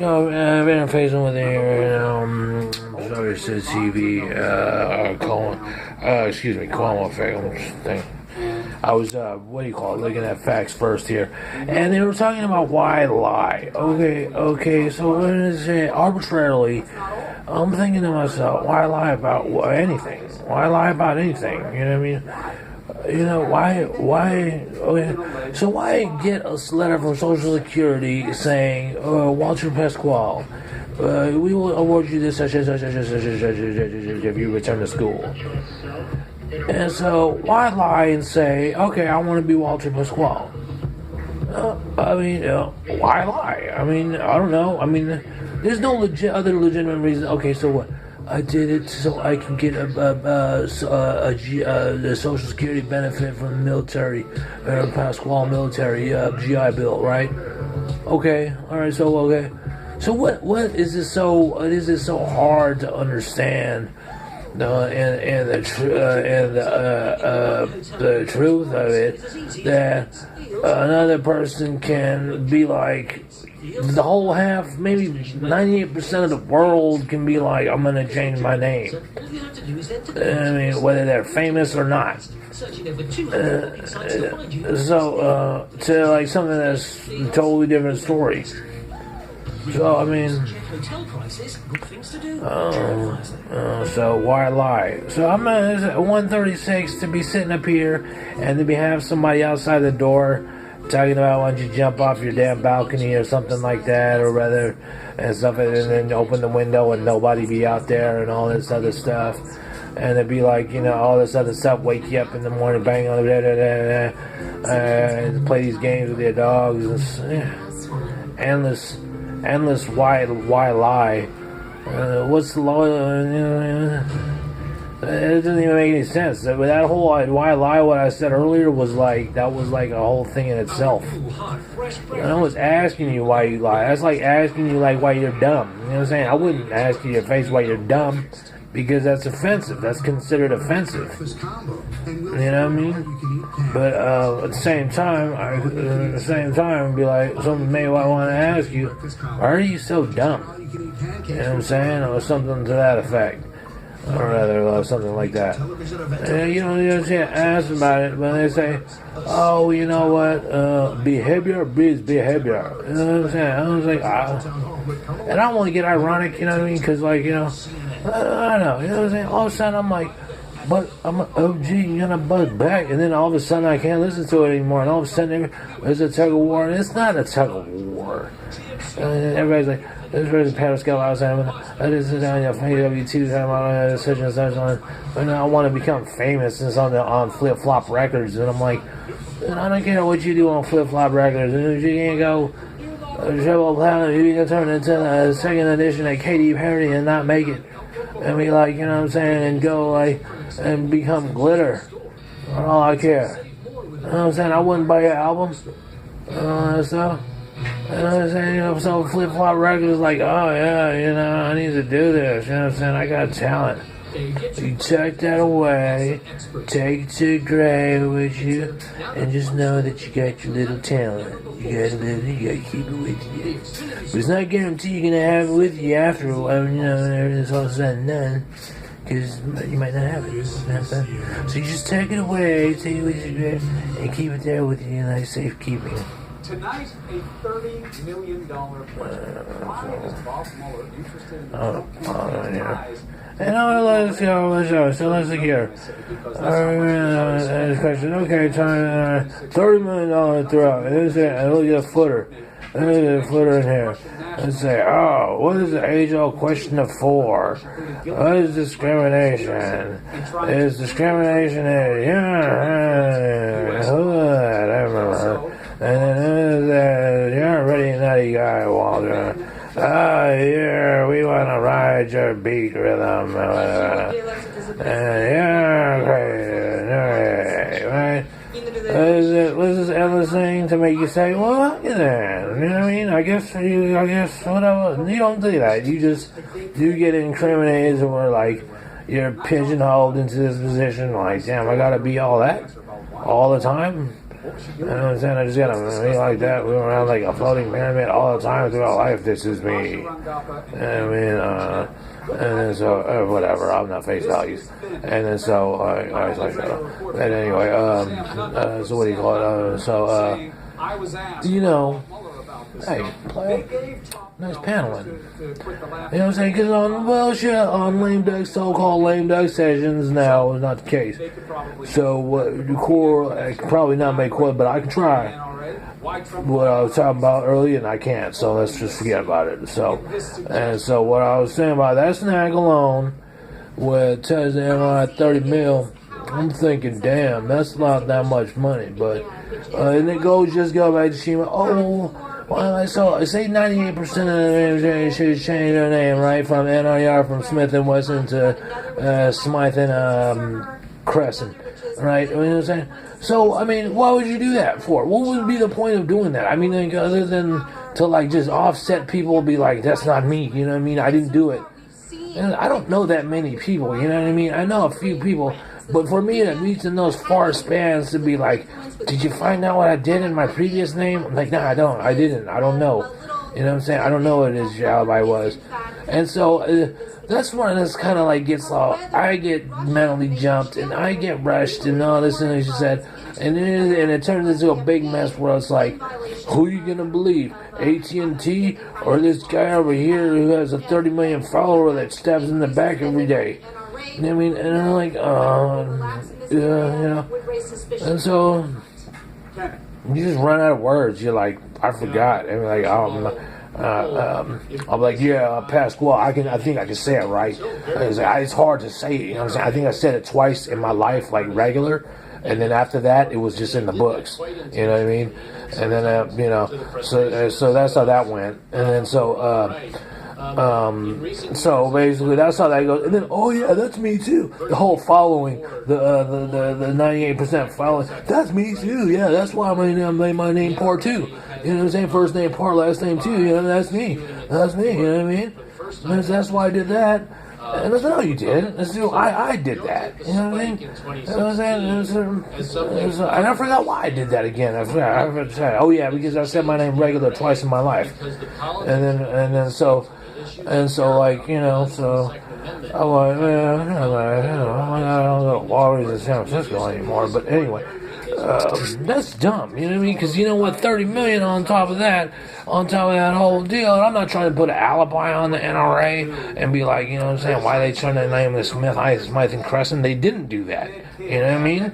I've been facing with sorry, said TV, Cuomo thing. I was, looking at facts first here. And they were talking about why lie. Okay, so what is it? Arbitrarily, I'm thinking to myself, why lie about anything? Why lie about anything? You know what I mean? Okay, so why get a letter from Social Security saying, Walter Pasquale, we will award you this such if you return to school. And so, why lie and say, okay, I want to be Walter Pasquale? Why lie? I don't know. There's no other legitimate reason. Okay, so what? I did it so I can get the Social Security benefit from the military, Pasquale military GI Bill, right? Okay, all right. So what is this so? Is it so hard to understand? The truth of it, that another person can be like, the whole half, maybe 98% of the world can be like, I'm going to change my name. Whether they're famous or not. To like something that's a totally different story. So, so why lie? So I'm at 1:36 to be sitting up here and to have somebody outside the door talking about why don't you jump off your damn balcony or something like that, or rather, and stuff, and then open the window and nobody be out there and all this other stuff. And it'd be like, all this other stuff, wake you up in the morning, bang on the and play these games with your dogs. Endless why lie. What's the law? It doesn't even make any sense. That whole why lie, what I said earlier, was like a whole thing in itself. I was asking you why you lie. That's like asking you why you're dumb. You know what I'm saying? I wouldn't ask you in your face why you're dumb, because that's offensive. That's considered offensive. You know what I mean? But at the same time, be like, something may I want to ask you, why are you so dumb? You know what I'm saying? Or something to that effect. Or rather, something like that. And, you can't ask about it, but they say, oh, you know what, behavior breeds behavior. You know what I'm saying? I was like, and I don't want to get ironic, you know what I mean? Because, I don't know, you know what I'm saying? All of a sudden, I'm like, but I'm an OG, you're gonna buzz back, and then all of a sudden I can't listen to it anymore, and all of a sudden there's a tug of war, and it's not a tug of war. And everybody's like, this is Pascal outside, this is on your W2 time on such and such on, and I want to become famous and something on Flip Flop Records, and I'm like, I don't care what you do on Flip Flop Records, and if you can't go Triple Platinum, you can turn into the second edition of Katy Perry and not make it. And be like, you know what I'm saying, and go and become glitter. That's all I care. You know what I'm saying? I wouldn't buy your album. So, you know what I'm saying? So Flip Flop Records like, oh yeah, I need to do this. You know what I'm saying? I got talent. You tuck that away, take it to the grave with you, and just know that you got your little talent. You gotta keep it with you. But it's not guaranteed you're gonna have it with you after a while, everything's all said and done, because you might not have it. You know what I'm saying? So you just take it away, take it with you, and keep it there with you in nice safekeeping. Tonight, a $30 million project. Why is Bob Mueller interested in the And let's go. So let's look here. Question. Okay, time. $30 million throughout. And look at the footer. Look at the footer in here. Let's say, what is the age-old question of for? What is discrimination? Is discrimination hood? I remember. And then you're a really nutty guy, Walter. Yeah, we want to ride your beat rhythm. And you're crazy, right? Was this endless thing to make you say, well, you know what I mean? I guess, whatever. You don't do that. You just do get incriminated, or you're pigeonholed into this position, damn, I gotta be all that all the time. You know what I'm saying? I just gotta be like that. We went around like a floating pyramid all the time throughout life. This is me. I mean, and then so whatever. I'm not face values. And then so I was like, and anyway, so what do you call it? You know, hey, play. Nice paneling. You know what I'm saying? Because on lame duck, so-called lame duck sessions now is not the case. So I can probably not make quote, but I can try. What I was talking about earlier, and I can't. So let's just forget about it. So what I was saying about that snag alone, where it says at 30 mil, I'm thinking, damn, that's not that much money. But and it just go back to Shima. Well, so say 98% of the names should change their name, right? From NIR, from Smith and Wesson to Smythe and Crescent, right? You know what I'm saying? So, I mean, why would you do that for? What would be the point of doing that? I mean, like, other than to like just offset people, be like, that's not me. You know what I mean? I didn't do it. And I don't know that many people. You know what I mean? I know a few people. But for me to reach in those far spans to be like, did you find out what I did in my previous name? I'm like, nah, I don't. I didn't. I don't know. You know what I'm saying? I don't know what his alibi was. And so that's one that's kind of like gets all, I get mentally jumped and I get rushed and all this and as you said. And it turns into a big mess where it's like, who are you going to believe? AT&T or this guy over here who has a 30 million follower that stabs in the back every day? You know what I mean? And I'm like, you know. And so you just run out of words. You're like, I forgot. And like, I'm like, yeah, Pasquale. I think I can say it right. It's hard to say it. You know what I'm saying? I think I said it twice in my life, like regular. And then after that, it was just in the books. You know what I mean? And then, you know, so that's how that went. And then so basically that's how that goes. And then, oh yeah, that's me too. The whole following, the 98% following, that's me too. Yeah, that's why I made my name Par too. You know what I'm saying? First name Par, last name too. You know, that's me. That's me. You know what I mean? And that's why I did that. And I said, no, you didn't. I did that. You know what I mean? You know what I'm saying? And I forgot why I did that again. I forgot. Oh yeah, because I said my name regular twice in my life. And so like, you know, so I'm like, man, I don't go to Walgreens in San Francisco anymore. But anyway, that's dumb. You know what I mean? Because you know what, 30 million on top of that whole deal. And I'm not trying to put an alibi on the NRA and be like, you know what I'm saying, why they trying to name the Smythe and Crescent? They didn't do that. You know what I mean? You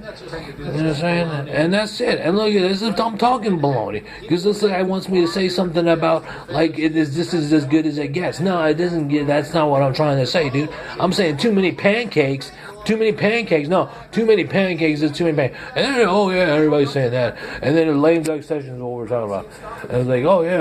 know what I'm saying? And that's it. And look at this. I'm talking baloney. Because this guy wants me to say something about, like, this is as good as it gets. No, it doesn't get, that's not what I'm trying to say, dude. I'm saying too many pancakes. Too many pancakes. No, too many pancakes is too many pancakes. And then, oh yeah, everybody's saying that. And then the lame duck session is what we're talking about. And it's like, oh yeah,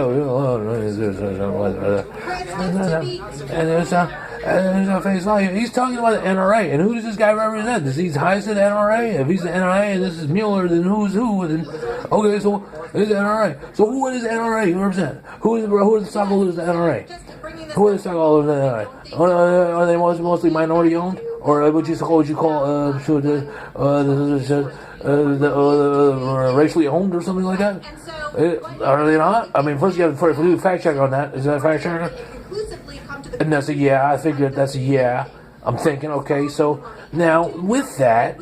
and there's a face value. He's talking about the NRA. And who does this guy represent? Does he's high to the NRA? If he's the NRA and this is Mueller, then who's who? Then, okay, so it's the NRA. So who is the NRA represent? Who are the stockholders of the NRA? Who are the stockholders of the NRA? Are they mostly minority owned? Or what you call racially owned or something like that? Are they not? I mean, first you have to do a fact check on that. Is that a fact checker? And that's a yeah. I figured that's a yeah. I'm thinking, okay, so now with that,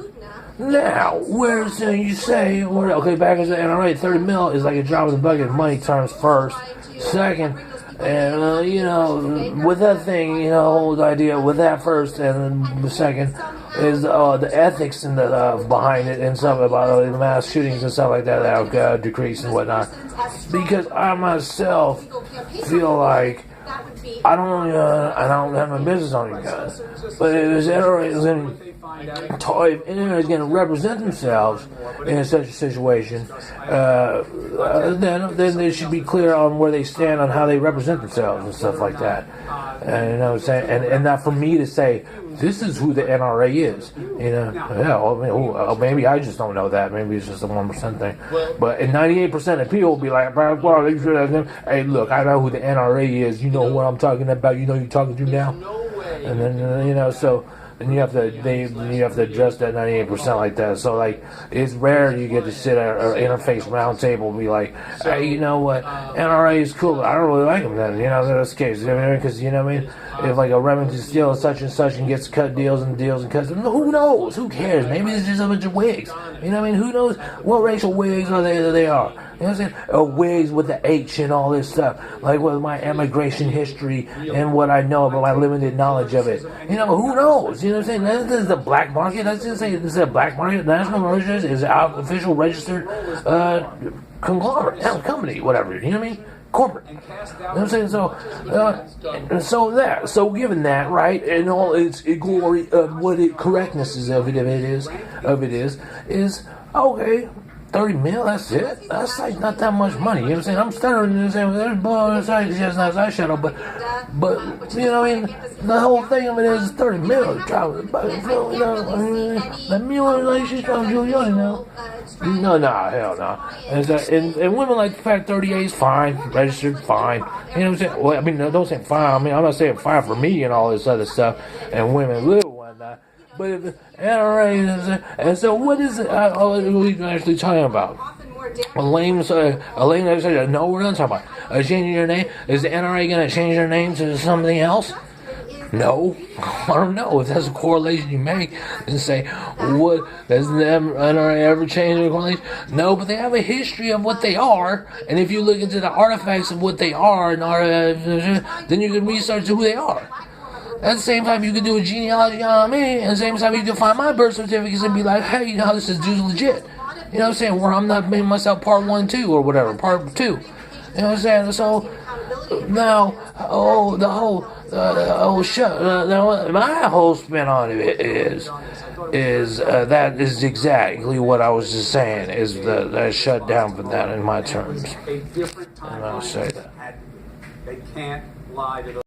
where's you say, okay, back as the NRA, 30 mil is like a drop in the bucket in money terms first. Second, and, you know, with that thing, you know, whole idea with that first, and the second is the ethics and the behind it and stuff about the mass shootings and stuff like that have decreased and whatnot. Because I myself feel like I don't have my business on you guys, but if there's if anyone is going to represent themselves in such a situation, then they should be clear on where they stand on how they represent themselves and stuff like that. And you know what I'm saying? And not for me to say this is who the NRA is. You know, yeah. Well, maybe I just don't know that. Maybe it's just a 1% thing. But 98% of people will be like, well, hey, look, I know who the NRA is. You know what I'm talking about. You know who you're talking to now. And then you know, so and you have to adjust that 98% like that. So like it's rare you get to sit at an interface round table and be like, hey, you know what, NRA is cool, but I don't really like them then. That's the case. Because what I mean, if like a Remington Steel such and such and gets cut deals and cuts, who knows? Who cares? Maybe it's just a bunch of wigs. Who knows what racial wigs are they are? You know what I'm saying? Or wigs with the H and all this stuff. Like with my immigration history and what I know about my limited knowledge of it. Who knows? You know what I'm saying? This is the black market. Let's just say this is a black market. National Motors is an official registered conglomerate, company, whatever. You know what I mean? Corporate. You know what I'm saying? So given that, right, and all its glory of what correctness is of it is okay. 30 mil, that's it. That's like not that much money. You know what I'm saying? I'm stuttering and saying, there's blood, just not eyeshadow, but the whole thing of it is 30 mil. The mule like she's from Giuliani now. No, hell no. And women like the fact 38 is fine, registered, fine. You know what I'm saying? Well, don't say fine. I'm not saying fine for me and all this other stuff, and women little whatnot. But if NRA and so what is it? We can actually talking about? Elaine said, no, we're not talking about changing your name. Is the NRA going to change their name to something else? No, I don't know if that's a correlation you make and say, what, does the NRA ever change their correlation? No, but they have a history of what they are, and if you look into the artifacts of what they are, then you can research who they are. At the same time, you can do a genealogy on me, and at the same time, you can find my birth certificates and be like, hey, this is dude's legit. You know what I'm saying? Where I'm not making myself part 1, 2, or whatever, part 2. You know what I'm saying? So, now, my whole spin on it is that is exactly what I was just saying, is that shut down for that in my terms. And I'll say that. They can't lie to the